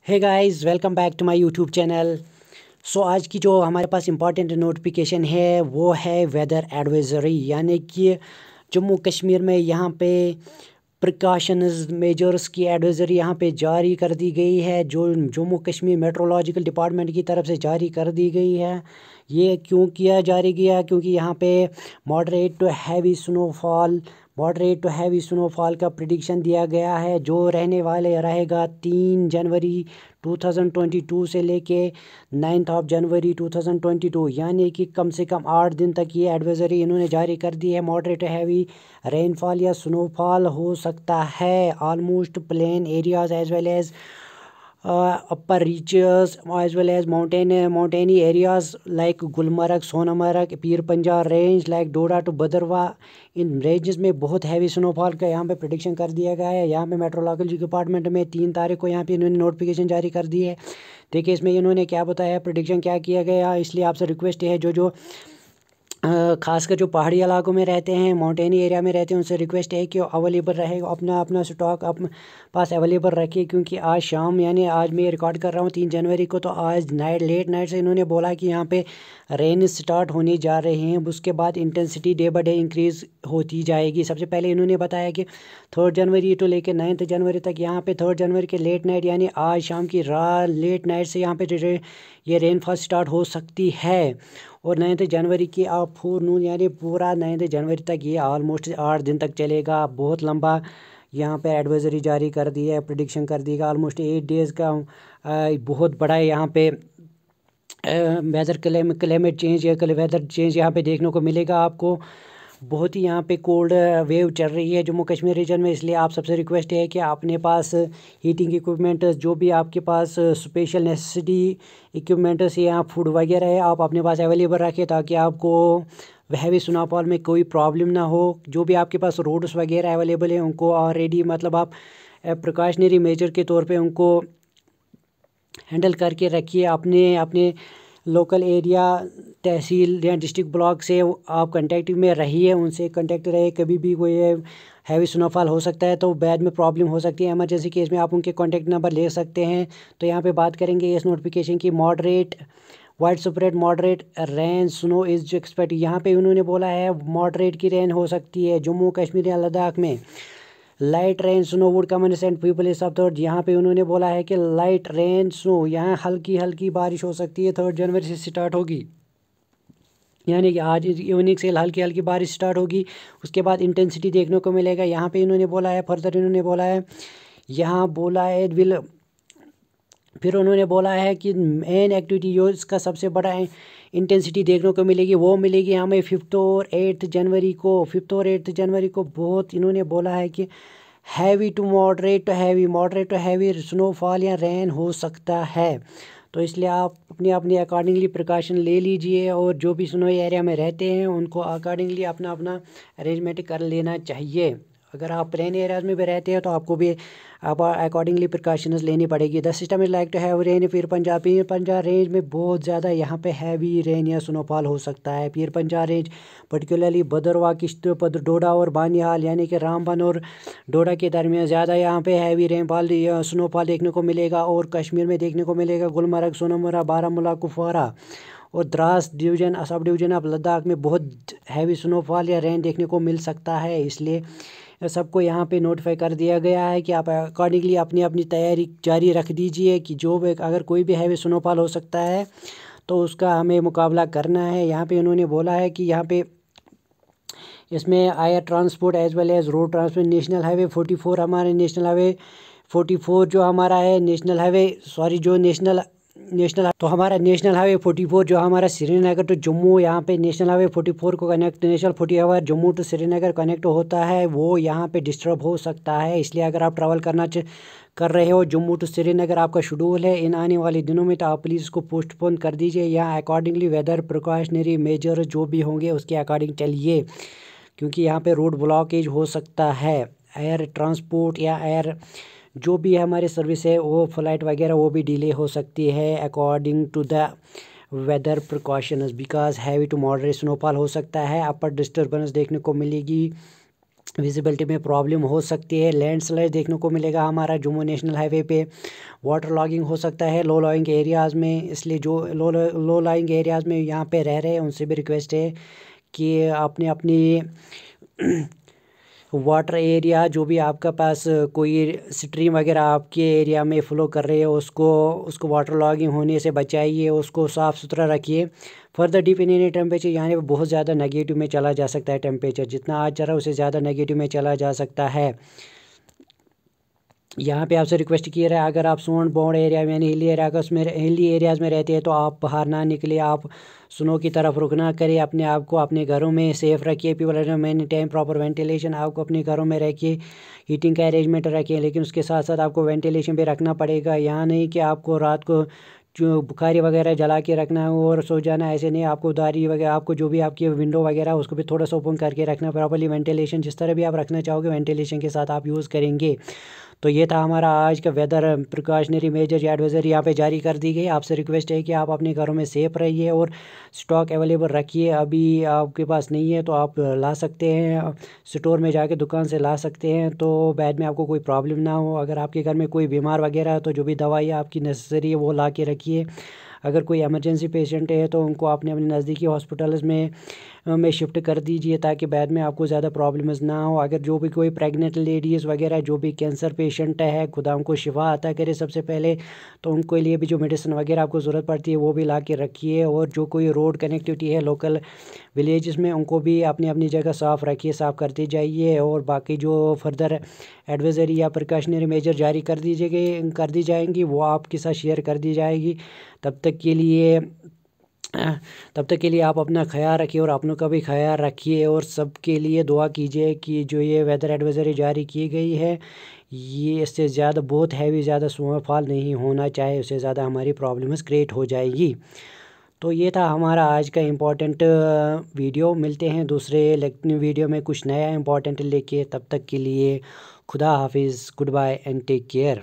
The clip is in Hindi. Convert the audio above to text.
Hey guys, welcome back to my YouTube channel. आज की जो हमारे पास इम्पॉर्टेंट नोटिफिकेशन है वो है वेदर एडवाइजरी, यानी कि जम्मू कश्मीर में यहाँ पे प्रिकॉशंस मेजर्स की एडवाइजरी यहाँ पे जारी कर दी गई है, जो जम्मू कश्मीर मेट्रोलॉजिकल डिपार्टमेंट की तरफ से जारी कर दी गई है। ये क्यों किया जारी किया? क्योंकि यहाँ पे मॉडरेट टू हैवी स्नोफॉल का प्रिडिक्शन दिया गया है, जो रहने वाले रहेगा 3 जनवरी 2022 से लेके 9 जनवरी 2022, यानी कि कम से कम 8 दिन तक ये एडवाइजरी इन्होंने जारी कर दी है। मॉडरेट हैवी रेनफॉल या स्नोफॉल हो सकता है almost plain areas as well as upper reaches as well as mountainy areas like Gulmarg, Sonmarg, Pir Panjal range like Doda to Bhaderwah. इन रेंजेस में बहुत हैवी स्नोफॉल का यहाँ पे प्रेडिक्शन कर दिया गया है। यहाँ पे मेट्रोलॉजिकल डिपार्टमेंट में 3 तारीख को यहाँ पे इन्होंने नोटिफिकेशन जारी कर दी है। देखिए इसमें इन्होंने क्या बताया, प्रेडिक्शन क्या किया गया। इसलिए आपसे रिक्वेस्ट है जो खासकर जो पहाड़ी इलाकों में रहते हैं, माउंटेनी एरिया में रहते हैं, उनसे रिक्वेस्ट है कि अवेलेबल रहे, अपना अपना स्टॉक अपने पास अवेलेबल रखिए। क्योंकि आज शाम, यानी आज मैं रिकॉर्ड कर रहा हूँ 3 जनवरी को, तो आज लेट नाइट से इन्होंने बोला कि यहाँ पे रेन स्टार्ट होने जा रहे हैं। उसके बाद intensity day by day increase होती जाएगी। सबसे पहले इन्होंने बताया कि 3 जनवरी तो लेकर 9 जनवरी तक यहाँ पे 3 जनवरी के लेट नाइट, यानी आज शाम की रात लेट नाइट से यहाँ पे ये रेनफॉल स्टार्ट हो सकती है। और 9 जनवरी की आफ्टरनून, यानी पूरा 9 जनवरी तक ये ऑलमोस्ट 8 दिन तक चलेगा। बहुत लंबा यहाँ पे एडवाइजरी जारी कर दी है, प्रिडिक्शन कर दी है ऑलमोस्ट 8 डेज़ का। बहुत बड़ा यहाँ पे वेदर क्लाइमेट चेंज या वेदर चेंज यहाँ पे देखने को मिलेगा आपको। बहुत ही यहाँ पे कोल्ड वेव चल रही है जम्मू कश्मीर रीजन में। इसलिए आप सबसे रिक्वेस्ट है कि अपने पास हीटिंग इक्विपमेंट, जो भी आपके पास स्पेशल नेसेसिटी इक्विपमेंट्स या फूड वगैरह है, आप अपने पास अवेलेबल रखें, ताकि आपको हैवी स्नोफॉल में कोई प्रॉब्लम ना हो। जो भी आपके पास रोड्स वगैरह अवेलेबल हैं उनको ऑलरेडी, मतलब आप प्रिकॉशनरी मेजर के तौर पे उनको हैंडल करके रखिए। अपने अपने लोकल एरिया, तहसील या डिस्ट्रिक्ट ब्लॉक से आप कांटेक्ट में रहिए, उनसे कांटेक्ट रहे। कभी भी कोई हैवी स्नोफॉल हो सकता है तो बाद में प्रॉब्लम हो सकती है। इमरजेंसी केस में आप उनके कांटेक्ट नंबर ले सकते हैं। तो यहाँ पे बात करेंगे इस नोटिफिकेशन की। Wide spread moderate rain snow is expect, यहाँ पे उन्होंने बोला है मॉडरेट की रेन हो सकती है जम्मू कश्मीर या लद्दाख में। Light rain snow would common and people is off third, यहाँ पे उन्होंने बोला है कि लाइट रेन स्नो, यहाँ हल्की हल्की बारिश हो सकती है। 3 जनवरी से स्टार्ट होगी, यानी कि आज इवनिंग से हल्की हल्की बारिश स्टार्ट होगी। उसके बाद इंटेंसिटी देखने को मिलेगा। यहाँ पे इन्होंने बोला है, फर्दर इन्होंने बोला है, यहाँ बोला है विल, फिर उन्होंने बोला है कि मेन एक्टिविटी जो इसका सबसे बड़ा इंटेंसिटी देखने को मिलेगी वो मिलेगी हमें 5 और 8 जनवरी को। बहुत इन्होंने बोला है कि heavy to moderate to heavy snowfall या रेन हो सकता है। तो इसलिए आप अपने अपने अकॉर्डिंगली प्रिकॉशन ले लीजिए, और जो भी स्नो एरिया में रहते हैं उनको अकॉर्डिंगली अपना अपना अरेंजमेंट कर लेना चाहिए। अगर आप प्लेन एरियाज में भी रहते हैं तो आपको भी आप अकॉर्डिंगली प्रिकॉशंस लेनी पड़ेगी। The system is like to have rain Pir Punjab range में बहुत ज़्यादा यहाँ पे हैवी रेन या स्नोफॉल हो सकता है। पीर पंजाब रेंज पर्टिकुलरली भदरवा, किश्त, डोडा और बानिहाल, यानी कि रामबन और डोडा के दरमियान ज़्यादा यहाँ पे हैवी रेनफॉल या स्नोफॉल देखने को मिलेगा। और कश्मीर में देखने को मिलेगा गुलमर्ग, सोनमर्ग, बारामूला, कुपवारा और Dras division, sub division of Ladakh में बहुत हैवी स्नोफॉल या रेन देखने को मिल सकता है। इसलिए सबको यहाँ पे नोटिफाई कर दिया गया है कि आप अकॉर्डिंगली अपनी अपनी तैयारी जारी रख दीजिए, कि जो भी अगर कोई भी हैवी स्नोफॉल हो सकता है तो उसका हमें मुकाबला करना है। यहाँ पे उन्होंने बोला है कि यहाँ पे इसमें air transport as well as road transport, national highway 44, हमारे नेशनल हाईवे 44 जो हमारा है नेशनल हाईवे, सॉरी जो नेशनल तो हमारा नेशनल हाईवे 44 जो हमारा श्रीनगर टू जम्मू, यहाँ पे नेशनल हाईवे 44 को connect, national 40 Jammu to Srinagar connect होता है, वो यहाँ पे डिस्टर्ब हो सकता है। इसलिए अगर आप ट्रैवल कर रहे हो जम्मू टू श्रीनगर, आपका शेड्यूल है इन आने वाले दिनों में, तो आप प्लीज़ इसको पोस्टपोन कर दीजिए, या अकॉर्डिंगली वेदर प्रिकॉशनरी मेजर जो भी होंगे उसके अकॉर्डिंग चलिए। क्योंकि यहाँ पे रोड ब्लॉकेज हो सकता है। एयर ट्रांसपोर्ट या एयर जो भी हमारे सर्विस है वो फ़्लाइट वगैरह वो भी डिले हो सकती है according to the weather precautions, because heavy to moderate snowfall हो सकता है। अपर डिस्टर्बेंस देखने को मिलेगी विजिबिलिटी में प्रॉब्लम हो सकती है। लैंडस्लाइड देखने को मिलेगा हमारा जम्मू नेशनल हाईवे पे। वाटर लॉगिंग हो सकता है लो लॉइंग एरियाज़ में, इसलिए जो लो लॉइंग एरियाज़ में यहाँ पे रह रहे हैं उनसे भी रिक्वेस्ट है कि आपने अपनी वाटर एरिया जो भी आपका पास कोई स्ट्रीम वगैरह आपके एरिया में फ़्लो कर रही है उसको वाटर लॉगिंग होने से बचाइए, उसको साफ़ सुथरा रखिए। फर्दर डीप इन टेम्परेचर यानी बहुत ज़्यादा नेगेटिव में चला जा सकता है। टेम्परेचर जितना आज चल रहा है उससे ज़्यादा नेगेटिव में चला जा सकता है। यहाँ पे आपसे रिक्वेस्ट किया रहा है, अगर आप सोन बाउंड एरिया में यानी हिली एरियाज़ में रहते हैं तो आप बाहर ना निकले, आप स्नो की तरफ रुक ना करें, अपने आप को अपने घरों में सेफ़ रखिए। पीपल मेंटेन प्रॉपर वेंटिलेशन, आपको अपने घरों में रखिए, हीटिंग का अरेंजमेंट रखिए, लेकिन उसके साथ साथ आपको वेंटिलेशन भी रखना पड़ेगा। यहाँ नहीं कि आपको रात को जो बुखारी वगैरह जला के रखना है और सो जाना, ऐसे नहीं। आपको दारी वगैरह, आपको जो भी आपकी विंडो वगैरह उसको भी थोड़ा सा ओपन करके रखना, प्रॉपर्ली वेंटिलेशन जिस तरह भी आप रखना चाहोगे वेंटिलेशन के साथ आप यूज़ करेंगे। तो ये था हमारा आज का वेदर प्रिकॉशनरी मेजर या एडवाइजरी यहाँ पे जारी कर दी गई। आपसे रिक्वेस्ट है कि आप अपने घरों में सेफ रहिए और स्टॉक अवेलेबल रखिए। अभी आपके पास नहीं है तो आप ला सकते हैं, स्टोर में जाके दुकान से ला सकते हैं, तो बाद में आपको कोई प्रॉब्लम ना हो। अगर आपके घर में कोई बीमार वगैरह है तो जो भी दवाई आपकी नेसेसरी है वो ला के रखिए। अगर कोई इमरजेंसी पेशेंट है तो उनको अपने अपने नज़दीकी हॉस्पिटल्स में शिफ्ट कर दीजिए ताकि बाद में आपको ज़्यादा प्रॉब्लम्स ना हो। अगर जो भी कोई प्रेग्नेंट लेडीज़ वगैरह जो भी कैंसर पेशेंट है, खुदा उनको शिफा अता करे सबसे पहले, तो उनके लिए भी जो मेडिसिन वगैरह आपको ज़रूरत पड़ती है वो भी ला के रखिए। और जो कोई रोड कनेक्टिविटी है लोकल विलेजेस में उनको भी अपनी अपनी जगह साफ़ रखिए, साफ़ करते जाइए। और बाकी जो फर्दर एडवाइजरी या प्रिकॉशनरी मेजर जारी कर दी जाएंगी वो आपके साथ शेयर कर दी जाएगी। तब तक के लिए आप अपना ख्याल रखिए और अपनों का भी ख्याल रखिए और सबके लिए दुआ कीजिए कि जो ये वेदर एडवाइजरी जारी की गई है ये इससे ज़्यादा बहुत हैवी ज़्यादा स्नोफॉल नहीं होना चाहिए, उससे ज़्यादा हमारी प्रॉब्लम्स क्रिएट हो जाएगी। तो ये था हमारा आज का इम्पोर्टेंट वीडियो। मिलते हैं दूसरे वीडियो में कुछ नया इम्पोर्टेंट लेके। तब तक के लिए खुदा हाफिज़, goodbye and take care.